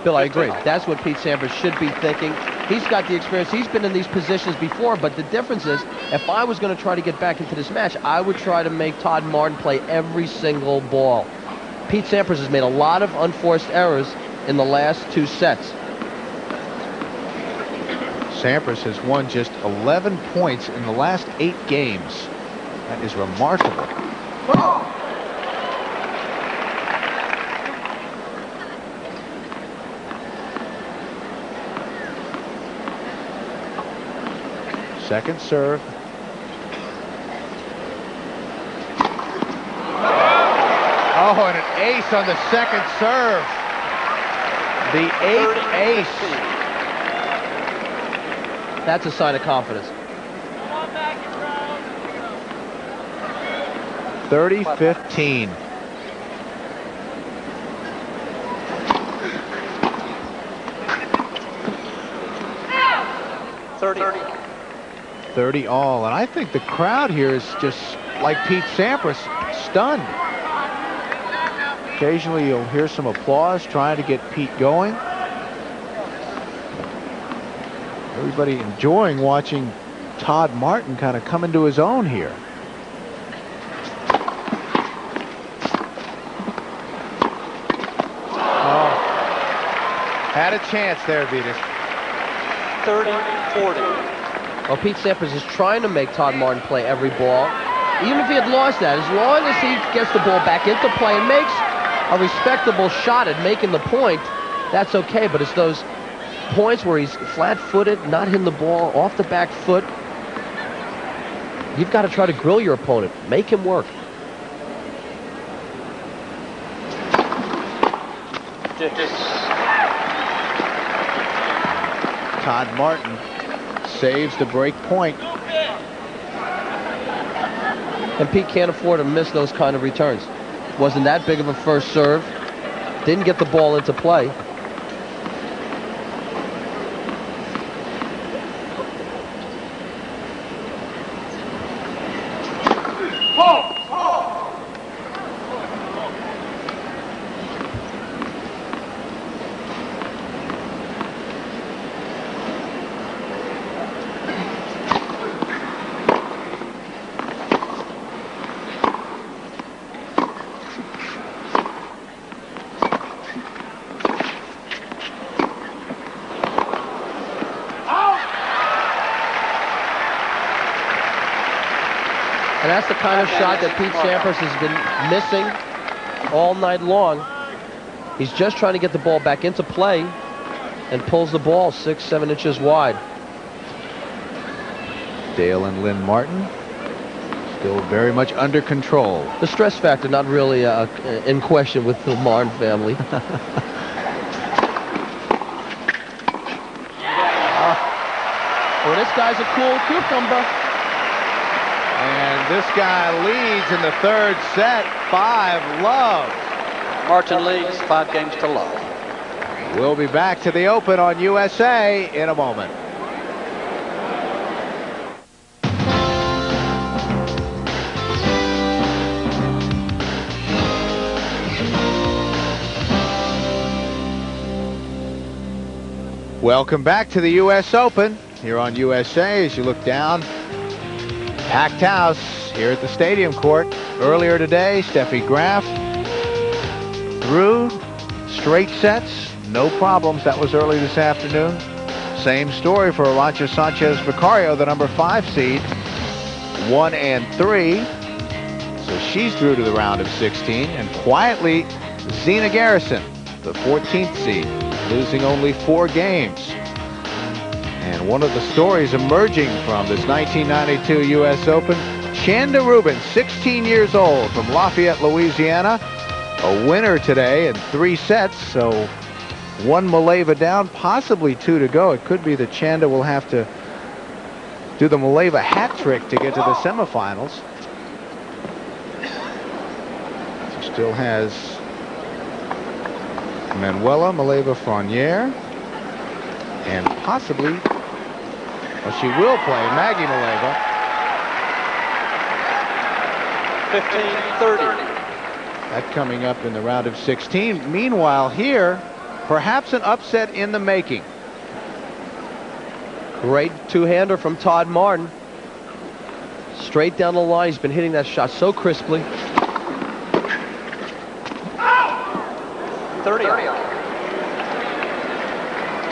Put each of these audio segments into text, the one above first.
Bill, I agree. That's what Pete Sampras should be thinking. He's got the experience. He's been in these positions before, but the difference is, if I was going to try to get back into this match, I would try to make Todd Martin play every single ball. Pete Sampras has made a lot of unforced errors in the last 2 sets. Sampras has won just 11 points in the last 8 games. That is remarkable. Second serve. Oh, and an ace on the second serve. The 8th ace. That's a sign of confidence. 30-15. $30 all, and I think the crowd here is just like Pete Sampras, stunned. Occasionally you'll hear some applause trying to get Pete going. Everybody enjoying watching Todd Martin kind of come into his own here. Oh, had a chance there, Vitas. 30-40. Well, Pete Sampras is trying to make Todd Martin play every ball. Even if he had lost that, as long as he gets the ball back into play and makes a respectable shot at making the point, that's okay. But it's those points where he's flat-footed, not hitting the ball, off the back foot. You've got to try to grill your opponent. Make him work. Todd Martin saves the break point. And Pete can't afford to miss those kind of returns. Wasn't that big of a first serve. Didn't get the ball into play. And that's the kind of shot that Pete Sampras has been missing all night long. He's just trying to get the ball back into play and pulls the ball 6-7 inches wide. Dale and Lynn Martin still very much under control. The stress factor not really in question with the Martin family. Well, this guy's a cool cucumber. And this guy leads in the 3rd set, 5-love. Martin leads 5 games to love. We'll be back to the Open on USA in a moment. Welcome back to the US Open here on USA. As you look down, packed house here at the stadium court. Earlier today, Steffi Graf through straight sets, no problems. That was early this afternoon. Same story for Arantxa Sanchez Vicario, the number 5 seed, 1 and 3. So she's through to the round of 16. And quietly, Zina Garrison, the 14th seed, losing only 4 games. And one of the stories emerging from this 1992 U.S. Open, Chanda Rubin, 16 years old, from Lafayette, Louisiana, a winner today in 3 sets. So 1 Maleva down, possibly 2 to go. It could be that Chanda will have to do the Maleva hat trick to get to the semifinals. She still has Manuela Maleva-Fournier, and possibly, well, she will play Maggie Maleva. 15-30. That coming up in the round of 16. Meanwhile, here, Perhaps an upset in the making. Great two-hander from Todd Martin. Straight down the line. He's been hitting that shot so crisply. 30.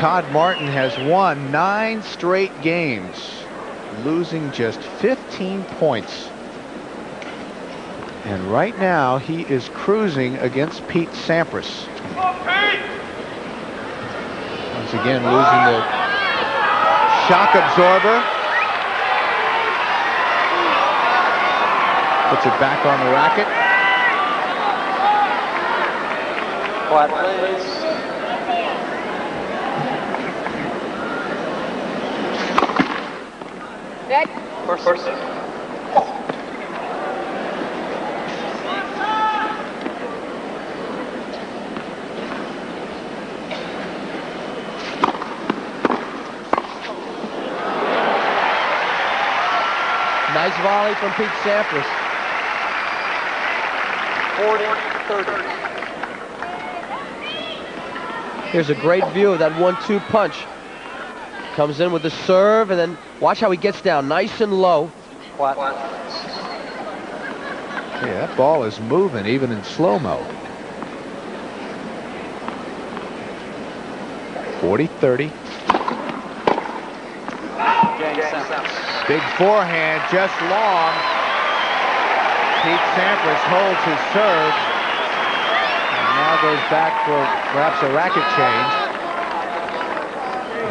Todd Martin has won 9 straight games, losing just 15 points. And right now, he is cruising against Pete Sampras. Once again, losing the shock absorber. Puts it back on the racket. Quiet, please. First. Nice volley from Pete Sampras. 40-30. Here's a great view of that 1-2 punch. Comes in with the serve, and then watch how he gets down, nice and low. Quiet. Yeah, that ball is moving even in slow-mo. 40-30. Big forehand, just long. Pete Sampras holds his serve. And now goes back for perhaps a racket change.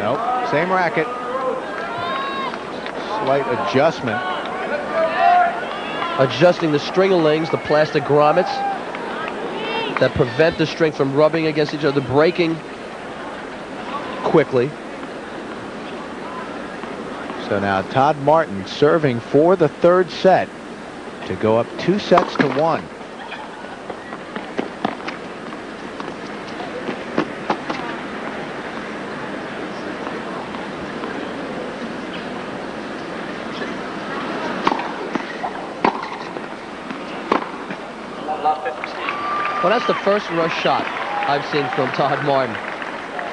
Nope, same racket. Slight adjustment. Adjusting the string-a-lings, the plastic grommets that prevent the string from rubbing against each other, breaking quickly. So now Todd Martin serving for the 3rd set to go up 2-1. Well, that's the first rush shot I've seen from Todd Martin.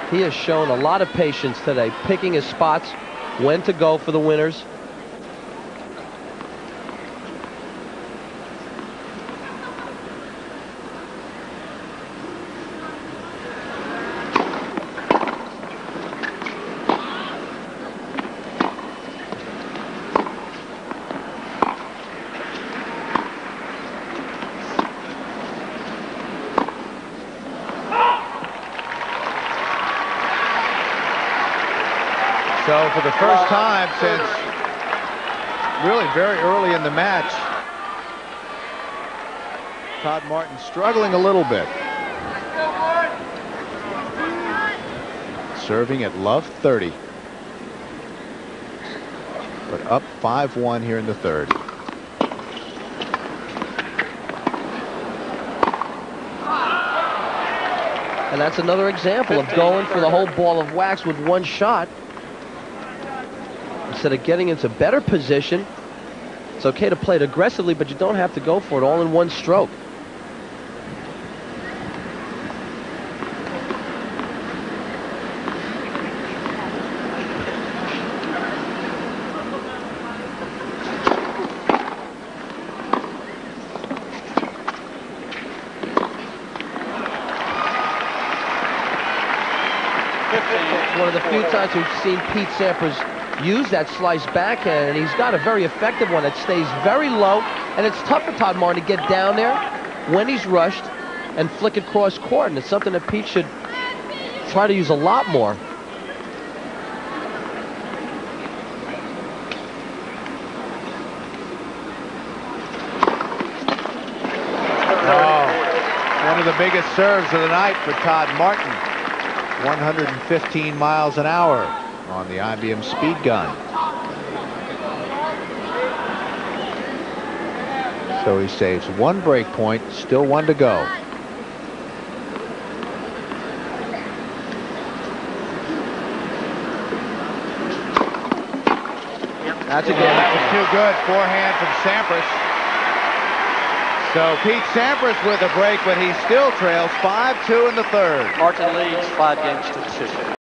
He has shown a lot of patience today, picking his spots, when to go for the winners. So for the first time since really very early in the match, Todd Martin struggling a little bit. Serving at love 30. But up 5-1 here in the 3rd. And that's another example of going for the whole ball of wax with one shot. Instead of getting into better position, it's okay to play it aggressively, but you don't have to go for it all in one stroke. It's one of the few times we've seen Pete Sampras use that slice backhand, and he's got a very effective one that stays very low, and it's tough for Todd Martin to get down there when he's rushed and flick it cross court, and it's something that Pete should try to use a lot more. Oh, one of the biggest serves of the night for Todd Martin. 115 miles an hour on the IBM speed gun. So he saves 1 break point, still 1 to go. That's again, that was too good. Forehand from Sampras. So Pete Sampras with a break, but he still trails 5-2 in the third. Martin leads 5 games to 2.